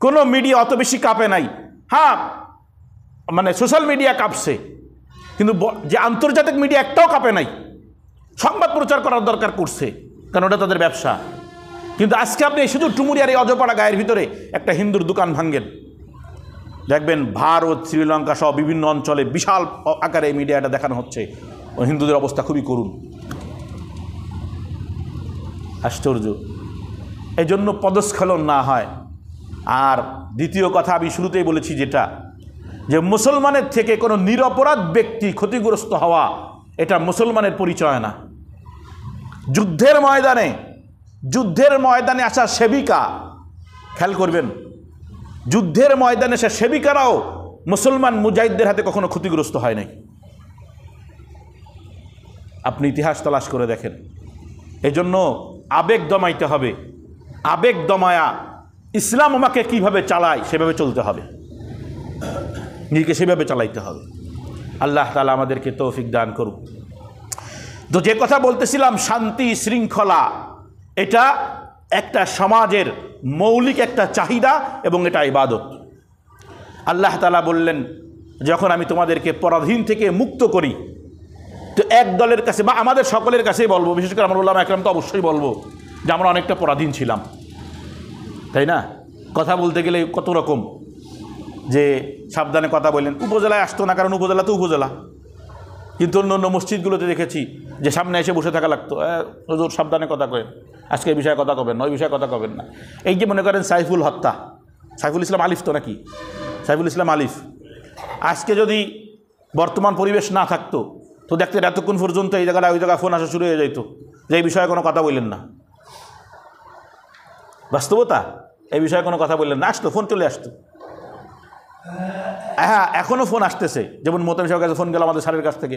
A: কোনো মিডিয়া অত বেশি কাঁপে নাই। হ্যাঁ, মানে সোশ্যাল মিডিয়া কাঁপছে, কিন্তু যে আন্তর্জাতিক মিডিয়া একটাও কাঁপে নাই, সংবাদ প্রচার করার দরকার করছে, কারণ ওটা তাদের ব্যবসা। কিন্তু আজকে আপনি শুধু টুমুরিয়ার এই অজপাড়া গায়ের ভিতরে একটা হিন্দুর দোকান ভাঙ্গেন, দেখবেন ভারত, শ্রীলঙ্কা সহ বিভিন্ন অঞ্চলে বিশাল আকারে এই মিডিয়াটা দেখানো হচ্ছে, হিন্দুদের অবস্থা খুবই করুণ। আশ্চর্য। এই জন্য পদস্খলন না হয়। আর দ্বিতীয় কথা আমি শুরুতেই বলেছি যেটা, যে মুসলমানের থেকে কোনো নিরপরাধ ব্যক্তি ক্ষতিগ্রস্ত হওয়া এটা মুসলমানের পরিচয় না। যুদ্ধের ময়দানে আসা সেবিকা, খেয়াল করবেন, যুদ্ধের ময়দানে আসা সেবিকারাও মুসলমান মুজাহিদদের হাতে কখনো ক্ষতিগ্রস্ত হয় নাই। আপনি ইতিহাস তালাশ করে দেখেন। এই জন্য আবেগ দমাইতে হবে, আবেগ দমায়া ইসলাম আমাকে কিভাবে চালায় সেভাবে চলতে হবে, নিজেকে সেভাবে চালাইতে হবে। আল্লাহ তাআলা আমাদেরকে তৌফিক দান করুক। তো যে কথা বলতেছিলাম, শান্তি শৃঙ্খলা এটা একটা সমাজের মৌলিক একটা চাহিদা এবং এটা ইবাদত। আল্লাহ তাআলা বললেন, যখন আমি তোমাদেরকে পরাধীন থেকে মুক্ত করি, তো এক দলের কাছে বা আমাদের সকলের কাছেই বলবো, বিশেষ করে আমার উলামা একরাম তো অবশ্যই বলবো যে আমরা অনেকটা পরাধীন ছিলাম, তাই না? কথা বলতে গেলে কত রকম, যে সাবধানে কথা বললেন, উপজেলায় আসতো না, কারণ উপজেলা তো উপজেলা। কিন্তু অন্য অন্য মসজিদগুলোতে দেখেছি যে সামনে এসে বসে থাকা লাগতো, হুজুর সাবধানে কথা কবেন, আজকে এই বিষয়ে কথা কবেন না, ওই বিষয়ে কথা কবেন না। এই যে মনে করেন সাইফুল হত্যা, সাইফুল ইসলাম আলিফ তো নাকি, সাইফুল ইসলাম আলিফ, আজকে যদি বর্তমান পরিবেশ না থাকতো তো দেখতে এতক্ষণ পর্যন্ত এই জায়গাটা ওই জায়গায় ফোন আসা শুরু হয়ে যেত যে এই বিষয়ে কোনো কথা বললেন না। বাস্তবতা, এই বিষয়ে কোনো কথা বললেন না, আসতো, ফোন চলে আসতো। হ্যাঁ, এখনও ফোন আসতেছে, যেমন মোতামিম সাহেবের কাছে ফোন গেল আমাদের স্যারের কাছ থেকে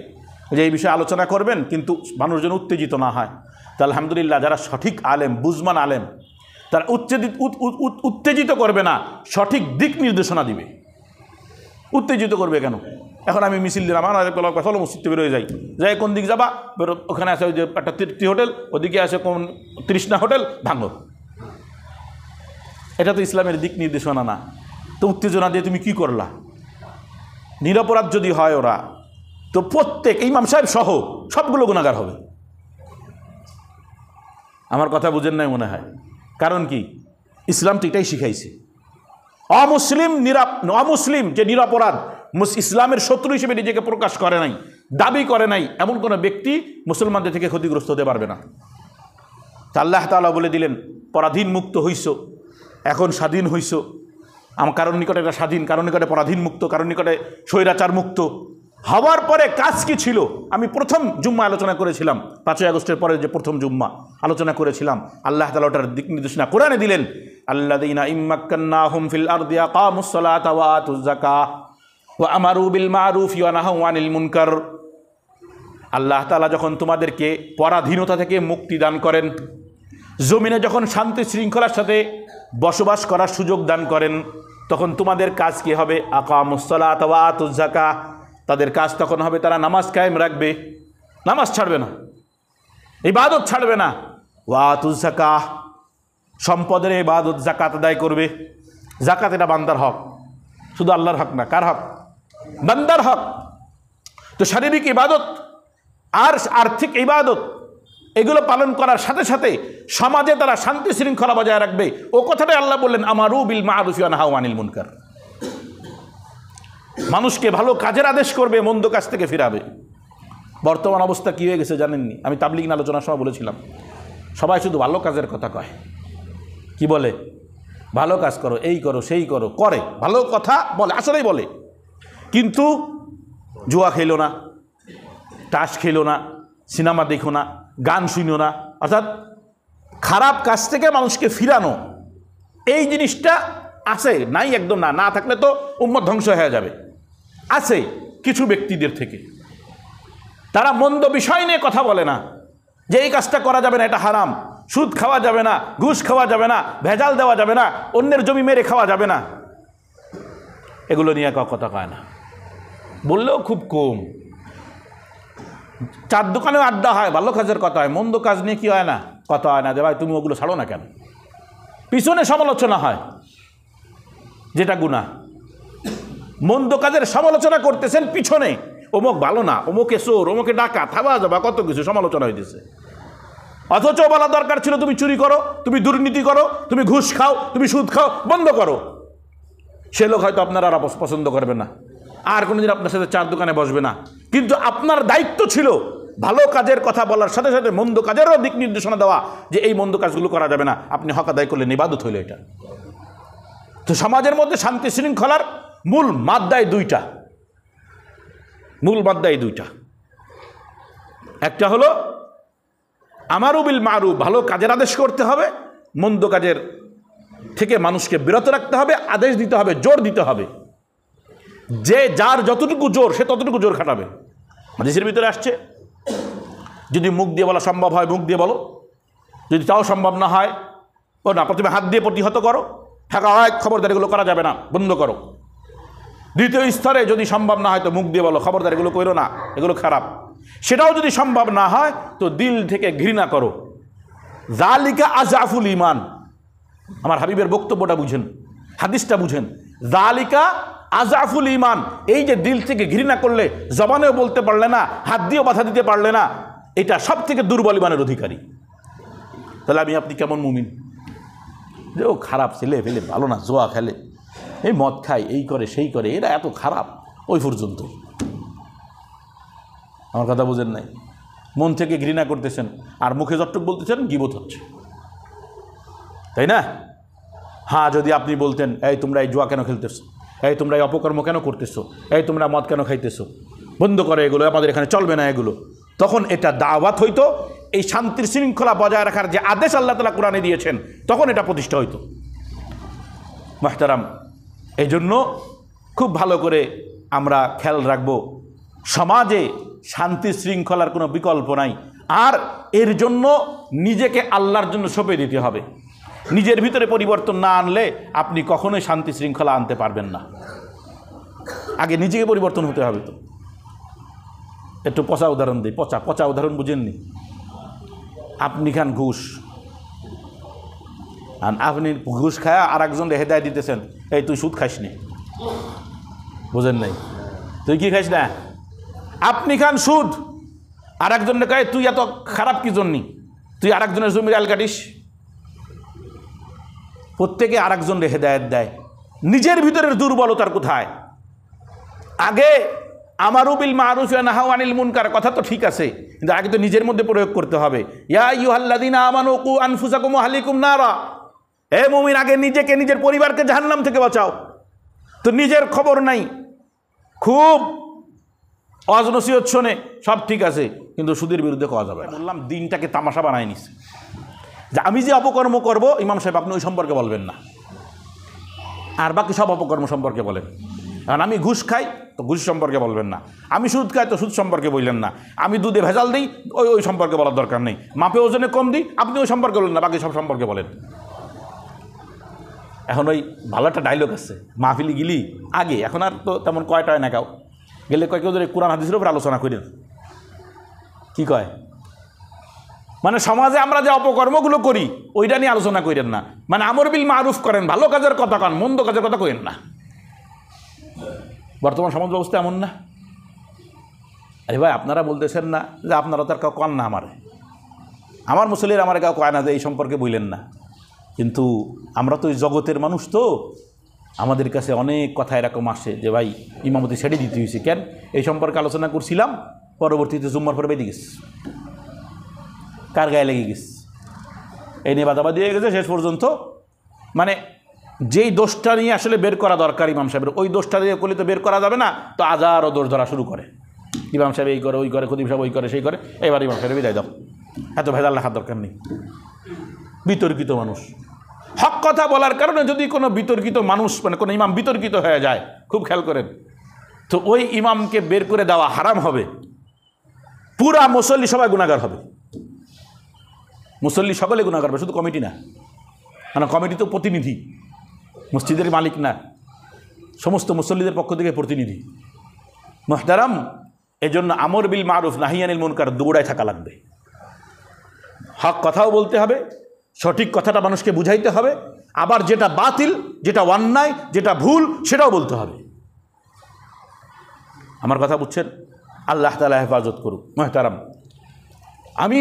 A: যে এই বিষয়ে আলোচনা করবেন, কিন্তু মানুষজন উত্তেজিত না হয়। তা আলহামদুলিল্লাহ, যারা সঠিক আলেম, বুজমান আলেম, তারা উত্তেজিত করবে না, সঠিক দিক নির্দেশনা দিবে। উত্তেজিত করবে কেন? এখন আমি মিছিল দিলাম, আমার চলো মসজিদে বেরোয় যাই, যাই কোন দিক যাবা, ওখানে আছে ওই যে একটা তৃপ্তি হোটেল, ওদিকে আছে কোন তৃষ্ণা হোটেল, ভাঙো। এটা তো ইসলামের দিক নির্দেশনা না। তো উত্তেজনা দিয়ে তুমি কি করলা? নিরপরাধ যদি হয় ওরা, তো প্রত্যেক ইমাম সাহেব সহ সবগুলো গুনাহগার হবে। আমার কথা বুঝেন নাই মনে হয়। কারণ কি? ইসলাম তো এটাই শিখাইছে। অমুসলিম যে নিরপরাধ, ইসলামের শত্রু হিসেবে নিজেকে প্রকাশ করে নাই, দাবি করে নাই, এমন কোনো ব্যক্তি মুসলমানদের থেকে ক্ষতিগ্রস্ত হতে পারবে না। তা আল্লাহ তাআলা বলে দিলেন, পরাধীন মুক্ত হইছ, এখন স্বাধীন হইছ। আমার কারোর নিকটে এটা স্বাধীন, কারোর নিকটে পরাধীন মুক্ত, কারোর নিকটে স্বৈরাচার মুক্ত। হওয়ার পরে কাজ কি ছিল? আমি প্রথম জুম্মা আলোচনা করেছিলাম, 5ই আগস্টের পরে যে প্রথম জুম্মা আলোচনা করেছিলাম, আল্লাহ তাআলা ওটার দিক নির্দেশনা কোরআনে দিলেন, আল্লাযীনা ইম্মাক্কান্নাহুম ফিল আরদি আকামুস সালাতা ওয়া আতুজ যাকাহ ওয়া আমারু বিল মা'রুফি ওয়া নাহাউ আনিল মুনকার। আল্লাহ তাআলা যখন তোমাদেরকে পরাধীনতা থেকে মুক্তি দান করেন, জমিনে যখন শান্তি শৃঙ্খলার সাথে বসবাস করার সুযোগ দান করেন, তখন তোমাদের কাজ কি হবে? আকামুস সালাতা ওয়া আতুজ যাকাহ। তাদের কাজ তখন হবে তারা নামাজ কায়েম রাখবে, নামাজ ছাড়বে না, ইবাদত ছাড়বে না। ওয়া আতুজ যাকাহ, সম্পদের ইবাদত, যাকাত আদায় করবে। যাকাত এটা বান্দার হক, শুধু আল্লাহর হক না। কার হক? বান্দার হক। তো শারীরিক ইবাদত আর আর্থিক ইবাদত এগুলো পালন করার সাথে সাথে সমাজে তারা শান্তি শৃঙ্খলা বজায় রাখবে। ও কথাটাই আল্লাহ বললেন, আমারু বিল মা'রুফি ওয়া নাহাউ আনিল মুনকার। মানুষকে ভালো কাজের আদেশ করবে, মন্দ কাজ থেকে ফিরাবে। বর্তমান অবস্থা কী হয়ে গেছে জানেননি? আমি তাবলীগ আলোচনার সময় বলেছিলাম, সবাই শুধু ভালো কাজের কথা কয়। কি বলে? ভালো কাজ করো, এই করো, সেই করো, করে ভালো কথা বলে, আসলেই বলে, কিন্তু জুয়া খেলো না, তাস খেলো না, সিনেমা দেখো না, গান শুনো না। অর্থাৎ খারাপ কাজ থেকে মানুষকে ফিরানো, এই জিনিসটা আছে, নাই একদম না, না থাকলে তো উম্মত ধ্বংস হয়ে যাবে। আছে কিছু ব্যক্তিদের থেকে, তারা মন্দ বিষয় নিয়ে কথা বলে না, যে এই কাজটা করা যাবে না, এটা হারাম, সুদ খাওয়া যাবে না, ঘুষ খাওয়া যাবে না, ভেজাল দেওয়া যাবে না, অন্যের জমি মেরে খাওয়া যাবে না, এগুলো নিয়ে কথা কয় না, বললেও খুব কম। চার দোকানেও আড্ডা হয়, ভালো কাজের কথা হয়, মন্দ কাজ নিয়ে কি হয় না, কথা হয় না, যে ভাই তুমি ওগুলো ছাড়ো না কেন। পিছনে সমালোচনা হয়, যেটা গুনাহ। মন্দ কাজের সমালোচনা করতেছেন পিছনে, অমুক ভালো না, অমুকে চোর, অমুকে ডাকাত, থাবা যাবা, কত কিছু সমালোচনা হইতেছে। অথচ বলা দরকার ছিল তুমি চুরি করো, তুমি দুর্নীতি করো, তুমি ঘুষ খাও, তুমি সুদ খাও, বন্ধ করো। সে লোক হয়তো আপনারা পছন্দ করবে না, আর কোনোদিন আপনার সাথে চার দোকানে বসবে না, কিন্তু আপনার দায়িত্ব ছিল ভালো কাজের কথা বলার সাথে সাথে মন্দ কাজেরও দিক নির্দেশনা দেওয়া, যে এই মন্দ কাজগুলো করা যাবে না। আপনি হক আদায় করলেন, ইবাদত হইল এটা। তো সমাজের মধ্যে শান্তি শৃঙ্খলার মূল মাদ্দায় দুইটা, একটা হলো আমারু বিল মা'রুফ, ভালো কাজের আদেশ করতে হবে, মন্দ কাজের থেকে মানুষকে বিরত রাখতে হবে, আদেশ দিতে হবে, জোর দিতে হবে। যে যার যতটুকু জোর সে ততটুকু জোর খাটাবে। হাদিসের ভিতরে আসছে, যদি মুখ দিয়ে বলা সম্ভব হয় মুখ দিয়ে বলো, যদি তাও সম্ভব না হয়, ও না, প্রথমে হাত দিয়ে প্রতিহত করো, হ্যাঁ খবরদার এগুলো করা যাবে না, বন্ধ করো। দ্বিতীয় স্তরে যদি সম্ভব না হয় তো মুখ দিয়ে বলো, খবরদার এগুলো করো না, এগুলো খারাপ। সেটাও যদি সম্ভব না হয় তো দিল থেকে ঘৃণা করো। যালিকা আযআফুল ঈমান। আমার হাবিবের বক্তব্যটা বুঝেন, হাদিসটা বুঝেন। যালিকা আযআফুল ঈমান। এই যে দিল থেকে ঘৃণা করলে, জবানেও বলতে পারলে না, হাত দিয়েও বাধা দিতে পারলে না, এটা সব থেকে দুর্বল ঈমানের অধিকারী। তাহলে আমি আপনি কেমন মুমিন? যে ও খারাপ ছেলে ফেলে, ভালো না, জোয়া খেলে, এই মদ খায়, এই করে সেই করে, এরা এত খারাপ, ওই পর্যন্ত। আমার কথা বুঝেন নাই? মন থেকে ঘৃণা করতেছেন আর মুখে যতটুক বলতেছেন গীবত হচ্ছে, তাই না? হ্যাঁ, যদি আপনি বলতেন এই তোমরা এই জুয়া কেন খেলতেছো, এই তোমরা এই অপকর্ম কেন করতেছো, এই তোমরা মদ কেন খাইতেছো, বন্ধ করে এগুলো, আমাদের এখানে চলবে না এগুলো, তখন এটা দাওয়াত হইতো। এই শান্তির শৃঙ্খলা বজায় রাখার যে আদেশ আল্লাহ তাআলা কোরআনে দিয়েছেন, তখন এটা প্রতিষ্ঠা হইতো। মুহতারাম, এই জন্য খুব ভালো করে আমরা খেয়াল রাখবো, সমাজে শান্তি শৃঙ্খলার কোনো বিকল্প নাই। আর এর জন্য নিজেকে আল্লাহর জন্য সঁপে দিতে হবে। নিজের ভিতরে পরিবর্তন না আনলে আপনি কখনোই শান্তি শৃঙ্খলা আনতে পারবেন না। আগে নিজেকে পরিবর্তন হতে হবে। তো একটু পচা উদাহরণ দিই, পচা উদাহরণ বুঝেননি? আপনি খান ঘুষ, আর আপনি ঘুষ খায়া আর একজন হেদায়েত দিতেছেন, এই তুই সুদ খাইস নি, বুঝেন নাই? তুই কি খাইস না? আপনি খান সুদ, আর একজন কয় তুই এত খারাপ কি জন্যি, তুই আর একজনের জমির আল কাটিস। প্রত্যেকে আর একজন হেদায়েত দেয়। নিজের ভিতরের দুর্বলতার কোথায়? আগে আমারু বিল মারুফ ওয়া নাহাউ আনিল মুনকার কথা তো ঠিক আছে, কিন্তু আগে তো নিজের মধ্যে প্রয়োগ করতে হবে। ইয়া আইয়ুহাল্লাযীনা আমানু কু আনফুসাকুম ওয়া আহলিকুম নারা। হে মুমিন, আগে নিজেকে, নিজের পরিবারকে জাহান্নাম থেকে বাঁচাও। তো নিজের খবর নাই, খুব ওয়াজ নসিহত শোনে, সব ঠিক আছে, কিন্তু সুদের বিরুদ্ধে কওয়া যাবে না। বললাম দিনটাকে তামাশা বানায় নিছে, যে আমি যে অপকর্ম করব, ইমাম সাহেব আপনি ওই সম্পর্কে বলবেন না, আর বাকি সব অপকর্ম সম্পর্কে বলেন। কারণ আমি ঘুষ খাই তো ঘুষ সম্পর্কে বলবেন না, আমি সুদ খাই তো সুদ সম্পর্কে বললেন না, আমি দুধে ভেজাল দিই ওই সম্পর্কে বলার দরকার নেই, মাপে ওজনে কম দিই আপনি ওই সম্পর্কে বলেন না, বাকি সব সম্পর্কে বলেন। এখন ওই ভালো একটা ডায়লগ আছে, মাহফিলি গিলি আগে, এখন আর তো তেমন কয়টা হয় না, কাউ গেলে কয় কেউ ধরে কোরআন হাদিসের উপর আলোচনা করেন, কি কয়, মানে সমাজে আমরা যে অপকর্মগুলো করি ওইটা নিয়ে আলোচনা করেন না, মানে আমর বিল মারুফ করেন, ভালো কাজের কথা কন, মন্দ কাজের কথা করেন না। বর্তমান সমাজ ব্যবস্থা এমন না? আরে ভাই, আপনারা বলতেছেন না যে আপনারা তার কাউ কন না, আমার মুসলির আমার কাউ কয় না যে এই সম্পর্কে বললেন না, কিন্তু আমরা তো ওই জগতের মানুষ, তো আমাদের কাছে অনেক কথা এরকম আসে যে ভাই ইমামতি ছেড়ে দিতে হয়েছে কেন, এই সম্পর্কে আলোচনা করছিলাম, পরবর্তীতে জুম্মার পরে বেঁধে গেছে, কার গায়ে লেগে গেছে, এই নিয়ে বাদাবাদি হয়ে গেছে শেষ পর্যন্ত। মানে যেই দোষটা নিয়ে আসলে বের করা দরকার ইমাম সাহেবের, ওই দোষটা দিয়ে করলে তো বের করা যাবে না, তো হাজারও দোষ ধরা শুরু করে, ইমাম সাহেব এই করে, ওই করে, খতিব সাহেব ওই করে, সেই করে, এবার ইমাম সাহেব বিদায় দাও, এত ভেজাল রাখার দরকার নেই। বিতর্কিত মানুষ, হক কথা বলার কারণে যদি কোনো বিতর্কিত মানুষ, মানে কোনো ইমাম বিতর্কিত হয়ে যায়, খুব খেয়াল করেন, তো ওই ইমামকে বের করে দেওয়া হারাম হবে, পুরা মুসল্লি সবাই গুনাহগার হবে, মুসল্লি সকলে গুনাহগার হবে, শুধু কমিটি না, মানে কমিটি তো প্রতিনিধি, মসজিদের মালিক না, সমস্ত মুসল্লিদের পক্ষ থেকে প্রতিনিধি। মুহতারাম, এজন্য আমর বিল মারুফ নাহি আনিল মুনকার দৌড়ায় থাকা লাগবে, হক কথাও বলতে হবে, সঠিক কথাটা মানুষকে বুঝাইতে হবে, আবার যেটা বাতিল, যেটা অন্যায়, যেটা ভুল, সেটাও বলতে হবে। আমার কথা বুঝছেন? আল্লাহ তাআলা হেফাজত করুক। মুহতারাম, আমি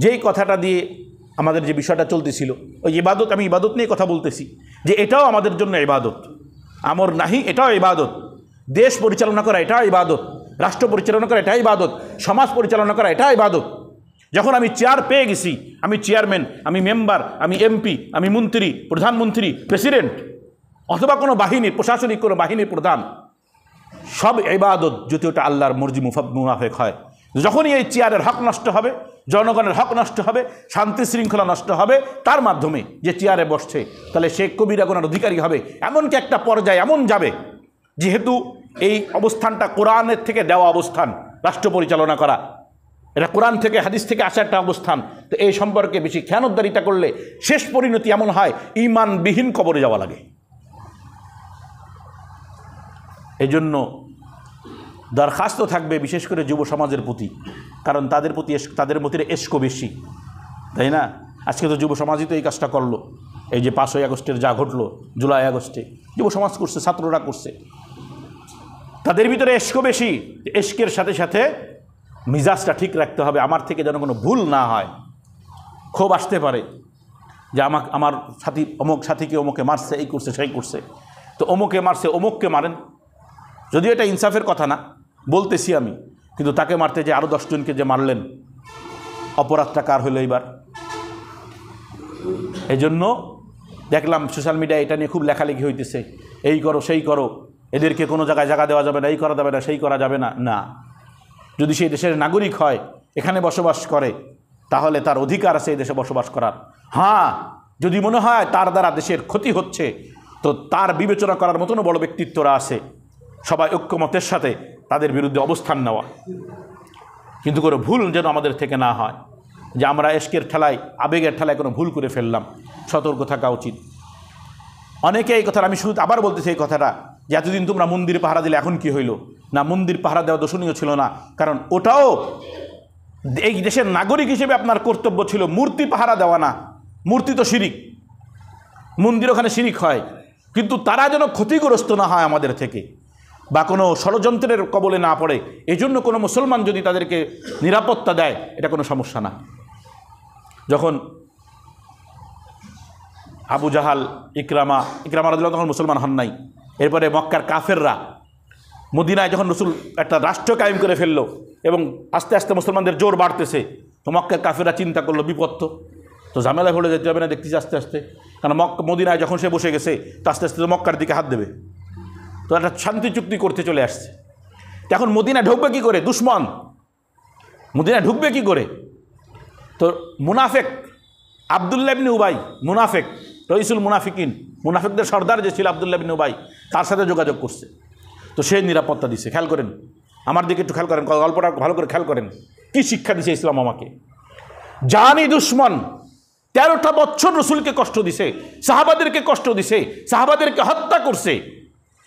A: যেই কথাটা দিয়ে আমাদের যে বিষয়টা চলতেছিল, ওই ইবাদত, আমি ইবাদত নিয়ে কথা বলতেছি, যে এটাও আমাদের জন্য ইবাদত, আমর নাহি এটাও ইবাদত, দেশ পরিচালনা করা এটাও ইবাদত, রাষ্ট্র পরিচালনা করা এটাই ইবাদত, সমাজ পরিচালনা করা এটা ইবাদত। যখন আমি চেয়ার পেয়ে গেছি, আমি চেয়ারম্যান, আমি মেম্বার, আমি এমপি, আমি মন্ত্রী, প্রধানমন্ত্রী, প্রেসিডেন্ট, অথবা কোনো বাহিনীর, প্রশাসনিক কোনো বাহিনীর প্রধান, সব ইবাদত যদি ওটা আল্লাহর মর্জি মুনাফেক হয়। যখনই এই চেয়ারের হক নষ্ট হবে, জনগণের হক নষ্ট হবে, শান্তি শৃঙ্খলা নষ্ট হবে তার মাধ্যমে, যে চেয়ারে বসছে, তাহলে সে কবিরা গুনার অধিকারী হবে। এমনকি একটা পর্যায়ে এমন যাবে, যেহেতু এই অবস্থানটা কোরআনের থেকে দেওয়া অবস্থান, রাষ্ট্র পরিচালনা করা, এটা কোরআন থেকে হাদিস থেকে আসা একটা অবস্থান। তো এই সম্পর্কে বেশি খেয়ানতদারিতা করলে শেষ পরিণতি এমন হয় ঈমানবিহীন কবরে যাওয়া লাগে। এই জন্য দরখাস্ত থাকবে বিশেষ করে যুব সমাজের প্রতি, কারণ তাদের প্রতি তাদের মধ্যে এশকো বেশি, তাই না? আজকে তো যুব সমাজই তো এই কাজটা করলো। এই যে 5ই আগস্টের যা ঘটলো, জুলাই আগস্টে যুব সমাজ করছে, ছাত্ররা করছে। তাদের ভিতরে এশকো বেশি। এশকের সাথে সাথে মিজাজটা ঠিক রাখতে হবে, আমার থেকে যেন কোনো ভুল না হয়। ক্ষোভ আসতে পারে যে আমার সাথী অমুক সাথীকে অমুকে মারছে, এই করছে সেই করছে, তো অমুকে মারছে অমুককে মারেন। যদিও এটা ইনসাফের কথা না বলতেছি আমি, কিন্তু তাকে মারতে যে আরও 10 জনকে যে মারলেন, অপরাধটা কার হলো এইবার? এই জন্য দেখলাম সোশ্যাল মিডিয়ায় এটা নিয়ে খুব লেখালেখি হইতেছে, এই করো সেই করো, এদেরকে কোনো জায়গায় জায়গা দেওয়া যাবে না, এই করা যাবে না, সেই করা যাবে না। না, যদি সেই দেশের নাগরিক হয়, এখানে বসবাস করে, তাহলে তার অধিকার আছে এই দেশে বসবাস করার। হ্যাঁ, যদি মনে হয় তার দ্বারা দেশের ক্ষতি হচ্ছে, তো তার বিবেচনা করার মতনও বড় ব্যক্তিত্বরা আছে, সবাই ঐক্যমতের সাথে তাদের বিরুদ্ধে অবস্থান নেওয়া। কিন্তু কোনো ভুল যেন আমাদের থেকে না হয়, যে আমরা এশকের ঠেলায়, আবেগের ঠেলায় কোনো ভুল করে ফেললাম। সতর্ক থাকা উচিত। অনেকে এই কথা, আমি শুধু আবার বলতেছি এই কথাটা, যে এতদিন তোমরা মন্দির পাহারা দিলে, এখন কি হইল? না, মন্দির পাহারা দেওয়া দোষণীয় ছিল না, কারণ ওটাও এই দেশের নাগরিক হিসেবে আপনার কর্তব্য ছিল। মূর্তি পাহারা দেওয়া না, মূর্তি তো শিরিক, মন্দির ওখানে শিরিক হয়, কিন্তু তারা যেন ক্ষতিগ্রস্ত না হয় আমাদের থেকে, বা কোনো ষড়যন্ত্রের কবলে না পড়ে, এই জন্য কোনো মুসলমান যদি তাদেরকে নিরাপত্তা দেয়, এটা কোনো সমস্যা না। যখন আবু জাহাল, ইকরামা রাদিয়াল্লাহু তখন মুসলমান হন নাই, এরপরে মক্কার কাফেররা মদিনায় যখন রসুল একটা রাষ্ট্র কায়েম করে ফেললো এবং আস্তে আস্তে মুসলমানদের জোর বাড়তেছে, তো মক্কার কাফেররা চিন্তা করলো বিপদ তো ঝামেলা ভরে যেতে হবে না, দেখতেছি আস্তে আস্তে, কারণ মদিনায় যখন সে বসে গেছে, তো আস্তে আস্তে তো মক্কার দিকে হাত দেবে, তো একটা শান্তি চুক্তি করতে চলে আসছে। এখন মদিনা ঢুকবে কী করে? দুশ্মন মদিনা ঢুকবে কী করে? তো মুনাফেক আব্দুল্লাহ ইবনে উবাই, মুনাফেক রইসুল মুনাফিকিন, মুনাফিকদের সর্দার যে ছিল আব্দুল্লাহ ইবনে উবাই, তার সাথে যোগাযোগ করছে। তো সে নিরাপত্তা দিছে। খেয়াল করেন, আমার দিকে একটু খেয়াল করেন, গল্পটা ভালো করে খেয়াল করেন, কি শিক্ষা দিছে ইসলাম আমাকে। জানি দুশ্মন 13টা বছর রসুলকে কষ্ট দিছে, সাহাবাদেরকে কষ্ট দিছে, সাহাবাদেরকে হত্যা করছে।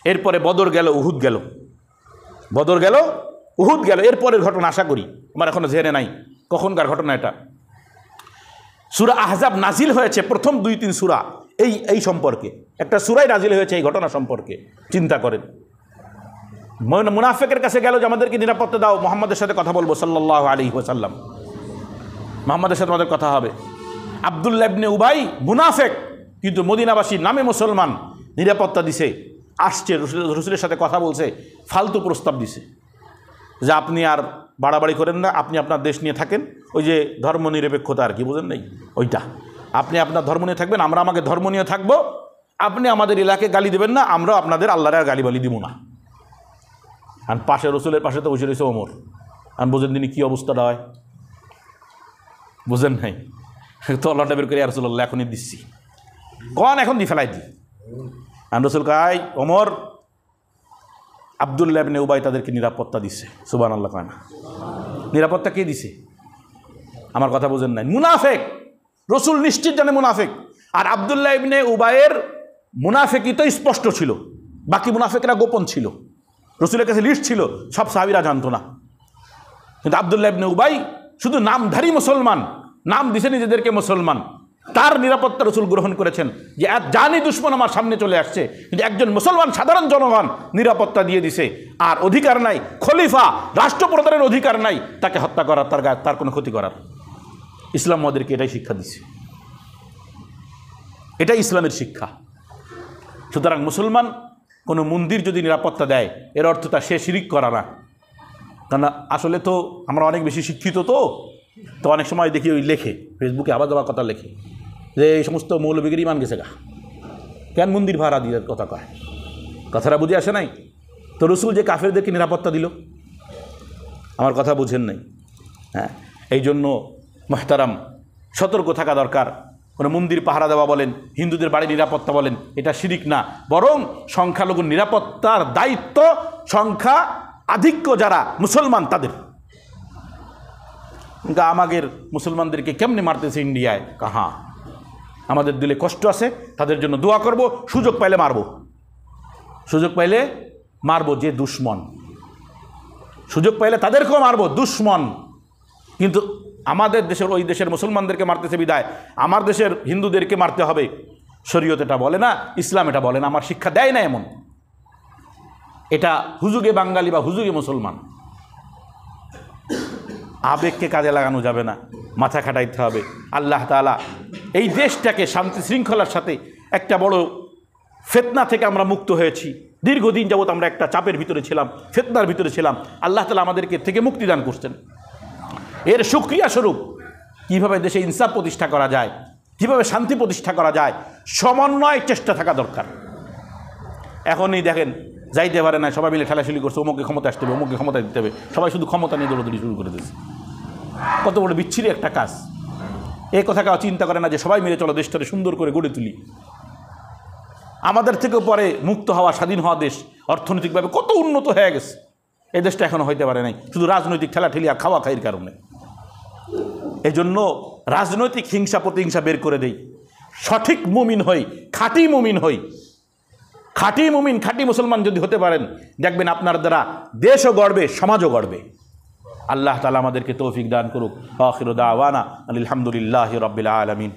A: এরপরে বদর গেল, উহুদ গেল, বদর গেল, উহুদ গেল। এরপরের ঘটনা আশা করি আমার এখনো জেনে নাই কখনকার ঘটনা এটা। সূরা আহজাব নাজিল হয়েছে, প্রথম 2-3 সূরা এই সম্পর্কে, একটা সূরাই নাজিল হয়েছে এই ঘটনা সম্পর্কে। চিন্তা করেন, মুনাফিকের কাছে গেল যে আমাদেরকে নিরাপত্তা দাও, মুহাম্মাদের সাথে কথা বলবো সাল্লাল্লাহু আলাইহি ওয়াসাল্লাম, মুহাম্মাদের সাথে আমাদের কথা হবে। আব্দুল্লাহ ইবনে উবাই মুনাফিক, কিন্তু মদিনাবাসী নামে মুসলমান, নিরাপত্তা দিছে, আসছে রসুলের সাথে কথা বলছে, ফালতু প্রস্তাব দিছে যে আপনি আর বাড়াবাড়ি করেন না, আপনি আপনার দেশ নিয়ে থাকেন, ওই যে ধর্ম নিরপেক্ষতা আর কি, বুঝেন নাই ওইটা, আপনি আপনার ধর্ম নিয়ে থাকবেন, আমরা আমাকে ধর্ম নিয়ে থাকবো, আপনি আমাদের এলাকায় গালি দেবেন না, আমরা আপনাদের আল্লাহর আর গালি বালি দিব না। আর পাশে রসুলের পাশে তো বসে রয়েছে ওমর, আর বুঝেন তিনি কী অবস্থাটা হয়, বুঝেন নাই? তো আল্লাহটা বের করে আর রসুল্লাহ এখনই দিচ্ছি, কন এখন দি ফেলাই দি। আর রসুল কাই ওমর, আব্দুল্লাহ ইবনে উবাই তাদেরকে নিরাপত্তা দিছে, সুবহানাল্লাহ কয় না? নিরাপত্তা কে দিছে? আমার কথা বুঝেন নাই? মুনাফিক, রসুল নিশ্চিত জানে মুনাফিক। আর আব্দুল্লাহ ইবনে উবাইয়ের মুনাফিকই তো স্পষ্ট ছিল, বাকি মুনাফিকরা গোপন ছিল, রসুলের কাছে লিস্ট ছিল, সব সাহাবীরা জানতো না। কিন্তু আব্দুল্লাহ ইবনে উবাই শুধু নামধারী মুসলমান, নাম দিছে নিজেদেরকে মুসলমান, তার নিরাপত্তা রসুল গ্রহণ করেছেন যে জানি দুশ্মন আমার সামনে চলে আসছে, কিন্তু একজন মুসলমান সাধারণ জনগণ নিরাপত্তা দিয়ে দিছে, আর অধিকার নাই, খলিফা রাষ্ট্রপ্রধানের অধিকার নাই তাকে হত্যা করার, তার কোনো ক্ষতি করার। ইসলাম আমাদেরকে এটাই শিক্ষা দিচ্ছে, এটাই ইসলামের শিক্ষা। সুতরাং মুসলমান কোনো মন্দির যদি নিরাপত্তা দেয়, এর অর্থ তা সে শিরিক করা না। কারণ আসলে তো আমরা অনেক বেশি শিক্ষিত, তো অনেক সময় দেখি ওই লেখে ফেসবুকে আবার যাওয়ার কথা লেখে যে এই সমস্ত মৌলবীগিরি মান গেছে গা, কেন মন্দির ভাড়া দিয়ে কথা কয়, কথাটা বুঝে আসে নাই? তো রসুল যে কাফেরদেরকে নিরাপত্তা দিল, আমার কথা বুঝেন নাই? হ্যাঁ, এই জন্য মুহতারাম সতর্ক থাকা দরকার। কোনো মন্দির পাহারা দেওয়া বলেন, হিন্দুদের বাড়ি নিরাপত্তা বলেন, এটা শিরিক না, বরং সংখ্যালঘুর নিরাপত্তার দায়িত্ব সংখ্যা আধিক্য যারা মুসলমান তাদের। আমাদের মুসলমানদেরকে কেমনে মারতেছে ইন্ডিয়ায়? কাহা, আমাদের দিলে কষ্ট আছে, তাদের জন্য দোয়া করব, সুযোগ পাইলে মারব, সুযোগ পাইলে মারব। যে দুশ্মন, সুযোগ পাইলে তাদেরকেও মারব, দুশ্মন। কিন্তু আমাদের দেশের, ওই দেশের মুসলমানদেরকে মারতেছে বিদায় আমার দেশের হিন্দুদেরকে মারতে হবে, শরীয়ত এটা বলে না, ইসলাম এটা বলে না, আমার শিক্ষা দেয় না এমন। এটা হুজুগে বাঙালি বা হুজুগে মুসলমান। আবেগকে কাজে লাগানো যাবে না, মাথা খাটাইতে হবে। আল্লাহ তাআলা এই দেশটাকে শান্তি শৃঙ্খলার সাথে, একটা বড় ফিতনা থেকে আমরা মুক্ত হয়েছি। দীর্ঘদিন যাবৎ আমরা একটা চাপের ভিতরে ছিলাম, ফিতনার ভিতরে ছিলাম। আল্লাহ তাআলা আমাদেরকে থেকে মুক্তি দান করছেন। এর শুকরিয়া স্বরূপ কীভাবে দেশে ইনসাফ প্রতিষ্ঠা করা যায়, কীভাবে শান্তি প্রতিষ্ঠা করা যায়, সমন্বয় চেষ্টা থাকা দরকার। এখনই দেখেন, যাইতে পারে না, সবাই মিলে ঠেলাঠেলি করছে, অমুকে ক্ষমতা আসতে হবে, অমুকে ক্ষমতা দিতে হবে, সবাই শুধু ক্ষমতা নিয়ে দৌড়দৌড়ি শুরু করে দিয়েছে। কত বড় বিচ্ছিরি একটা কাজ। এই কথা কেউ চিন্তা করে না যে সবাই মিলে চলো দেশটাকে সুন্দর করে গড়ে তুলি। আমাদের থেকেও পরে মুক্ত হওয়া, স্বাধীন হওয়া দেশ অর্থনৈতিকভাবে কত উন্নত হয়ে গেছে, এই দেশটা এখনও হইতে পারে নাই, শুধু রাজনৈতিক ঠেলাঠেলি আর খাওয়া খাইয়ের কারণে। এই জন্য রাজনৈতিক হিংসা প্রতিহিংসা বের করে দেই, সঠিক মুমিন হই, খাঁটি মুমিন হই। খাঁটি মুমিন, খাঁটি মুসলমান যদি হতে পারেন, দেখবেন আপনার দ্বারা দেশও গড়বে, সমাজও গড়বে। আল্লাহ তাআলা আমাদেরকে তৌফিক দান করুক। আখিরু দাওয়ানা আলহামদুলিল্লাহি রাব্বিল আলামিন।